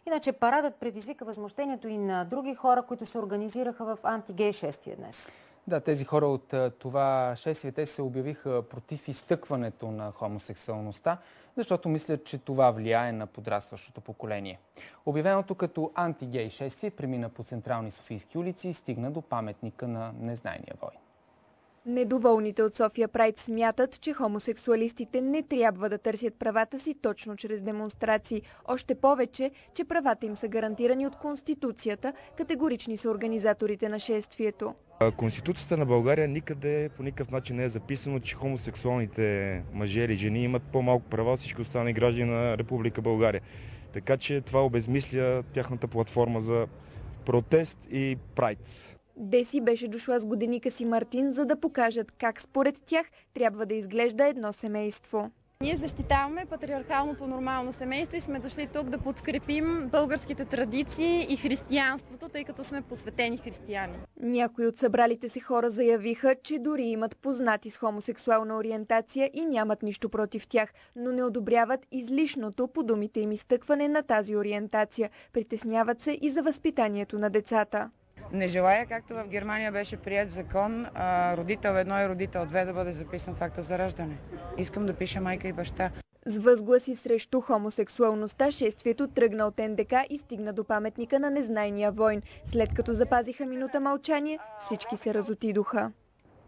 Иначе парадът предизвика възмущението и на други хора, които се организираха в антигей шествие днес. Да, тези хора от това шествие, те се обявиха против изтъкването на хомосексуалността, защото мислят, че това влияе на подрастващото поколение. Обявеното като антигей шествие премина по централни софийски улици и стигна до паметника на незнайния войн. Недоволните от София Прайд смятат, че хомосексуалистите не трябва да търсят правата си точно чрез демонстрации. Още повече, че правата им са гарантирани от Конституцията, категорични са организаторите на шествието. Конституцията на България никъде по никакъв начин не е записано, че хомосексуалните мъже или жени имат по-малко права от всички останали граждани на Република България. Така че това обезмисля тяхната платформа за протест и прайд. Деси беше дошла с годеника си Мартин, за да покажат как според тях трябва да изглежда едно семейство. Ние защитаваме патриархалното нормално семейство и сме дошли тук да подкрепим българските традиции и християнството, тъй като сме посветени християни. Някои от събралите се хора заявиха, че дори имат познати с хомосексуална ориентация и нямат нищо против тях, но не одобряват излишното, по думите им, изтъкване на тази ориентация. Притесняват се и за възпитанието на децата. Не желая, както в Германия беше прият закон, родител 1 и родител 2 да бъде записан в акта за раждане. Искам да пиша майка и баща. С възгласи срещу хомосексуалността шествието тръгна от НДК и стигна до паметника на незнайния войн. След като запазиха минута мълчание, всички се разотидоха.